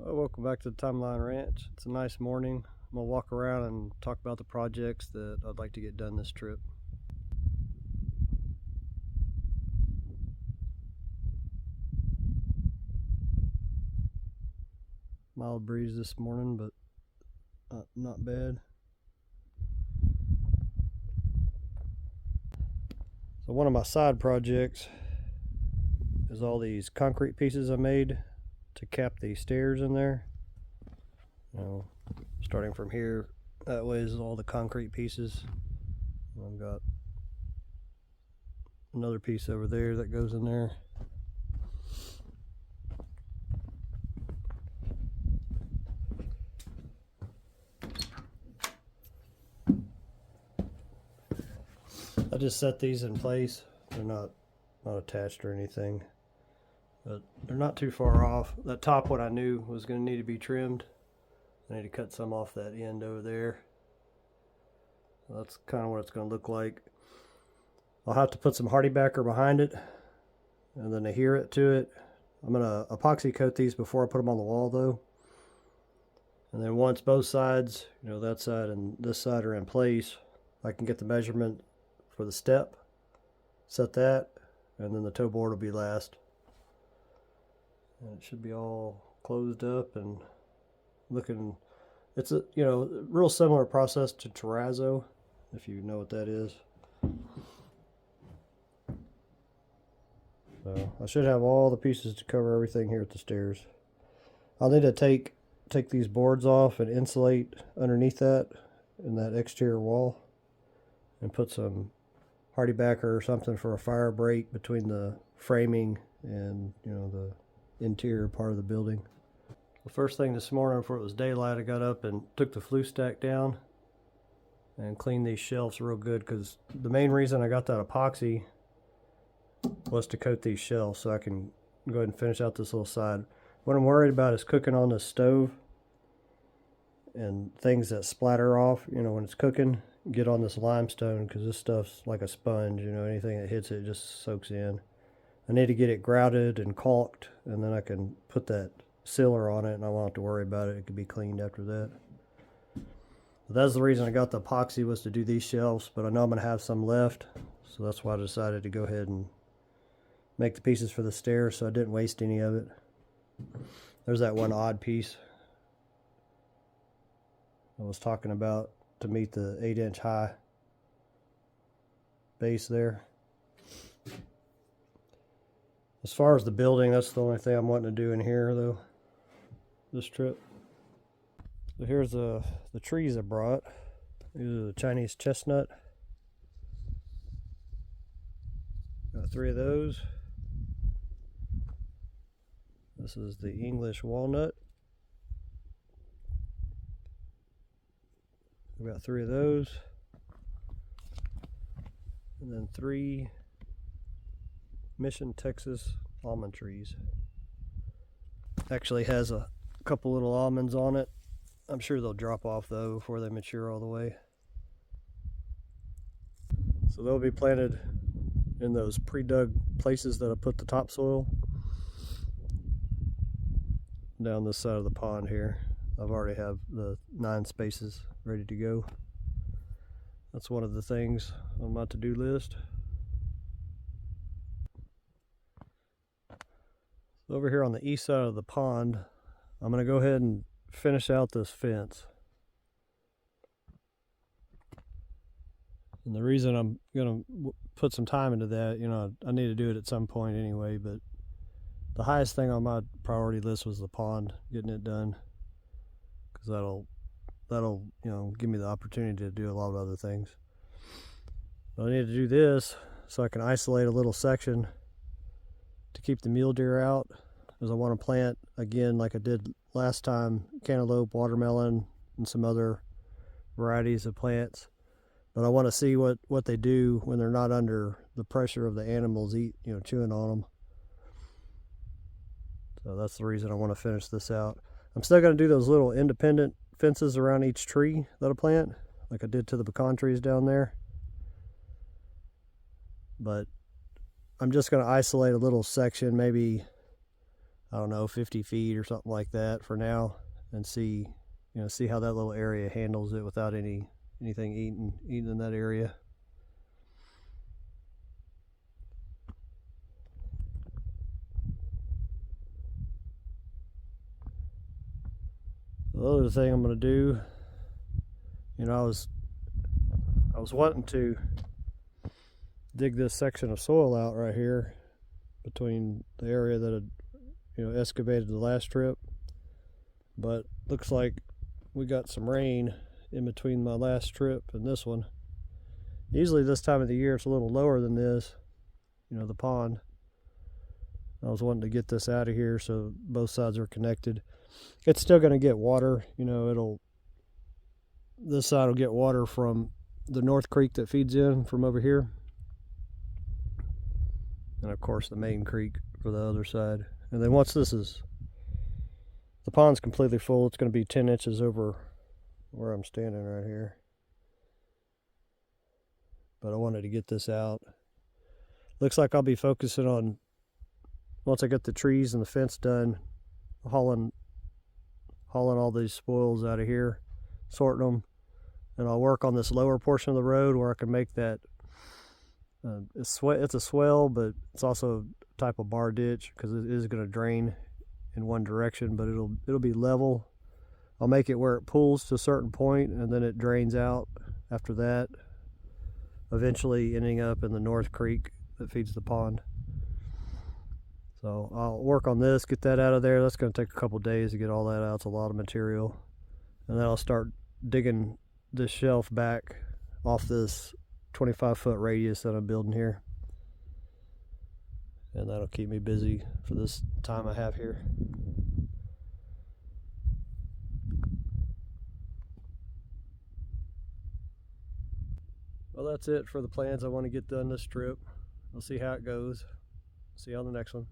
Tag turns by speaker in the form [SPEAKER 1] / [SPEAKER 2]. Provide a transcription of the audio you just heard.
[SPEAKER 1] Well, welcome back to the Timeline Ranch. It's a nice morning. I'm going to walk around and talk about the projects that I'd like to get done this trip. Mild breeze this morning, but not bad. So one of my side projects is all these concrete pieces I made to cap the stairs in there. Starting from here, that way is all the concrete pieces. I've got another piece over there that goes in there. I just set these in place. They're not attached or anything, but they're not too far off. That top one I knew was going to need to be trimmed. I need to cut some off that end over there. That's kind of what it's going to look like. I'll have to put some hardy backer behind it and then adhere it to it. I'm going to epoxy coat these before I put them on the wall though. And then once both sides, that side and this side are in place, I can get the measurement for the step, set that, and then the toe board will be last. And it should be all closed up and looking. It's a real similar process to terrazzo, if you know what that is. So I should have all the pieces to cover everything here at the stairs. I'll need to take these boards off and insulate underneath that in that exterior wall, and put some hardy backer or something for a fire break between the framing and the interior part of the building. The first thing this morning before it was daylight, I got up and took the flue stack down and cleaned these shelves real good, because the main reason I got that epoxy was to coat these shelves so I can go ahead and finish out this little side. What I'm worried about is cooking on the stove and things that splatter off, when it's cooking, get on this limestone, because this stuff's like a sponge. Anything that hits it just soaks in. I need to get it grouted and caulked, and then I can put that sealer on it and I won't have to worry about it. It could be cleaned after that. But that's the reason I got the epoxy, was to do these shelves, but I know I'm going to have some left, so that's why I decided to go ahead and make the pieces for the stairs so I didn't waste any of it. There's that one odd piece I was talking about to meet the 8-inch high base there. As far as the building, that's the only thing I'm wanting to do in here though, this trip. So here's the trees I brought. These are the Chinese chestnut. Got 3 of those. This is the English walnut. We've got 3 of those. And then 3 Mission, Texas almond trees. Actually has a couple little almonds on it. I'm sure they'll drop off though before they mature all the way. So they'll be planted in those pre-dug places that I put the topsoil down this side of the pond here. I've already have the 9 spaces ready to go. That's one of the things on my to-do list. Over here on the east side of the pond, I'm going to go ahead and finish out this fence. And the reason I'm going to put some time into that, I need to do it at some point anyway, but the highest thing on my priority list was the pond, getting it done, because that'll give me the opportunity to do a lot of other things. But I need to do this so I can isolate a little section to keep the mule deer out, as I want to plant again, like I did last time, cantaloupe, watermelon, and some other varieties of plants. But I want to see what they do when they're not under the pressure of the animals chewing on them. So that's the reason I want to finish this out. I'm still going to do those little independent fences around each tree that I plant, like I did to the pecan trees down there. But I'm just going to isolate a little section, maybe I don't know, 50 feet or something like that for now, and see, see how that little area handles it without anything eating in that area. The other thing I'm going to do, I was wanting to dig this section of soil out right here between the area that had excavated the last trip, but looks like we got some rain in between my last trip and this one. Usually this time of the year it's a little lower than this, the pond. I was wanting to get this out of here so both sides are connected. It's still going to get water, this side will get water from the North Creek that feeds in from over here, and of course the main creek for the other side. And then once the pond's completely full, it's going to be 10 inches over where I'm standing right here. But I wanted to get this out. Looks like I'll be focusing on, once I get the trees and the fence done, hauling all these spoils out of here, sorting them, and I'll work on this lower portion of the road where I can make that. It's a swell, but it's also a type of bar ditch because it is going to drain in one direction, but it'll be level. I'll make it where it pools to a certain point and then it drains out after that, eventually ending up in the North Creek that feeds the pond. So I'll work on this, get that out of there. That's going to take a couple days to get all that out. It's a lot of material. And then I'll start digging this shelf back off this 25-foot radius that I'm building here. And that'll keep me busy for this time I have here. Well, that's it for the plans I want to get done this trip. We'll see how it goes. See you on the next one.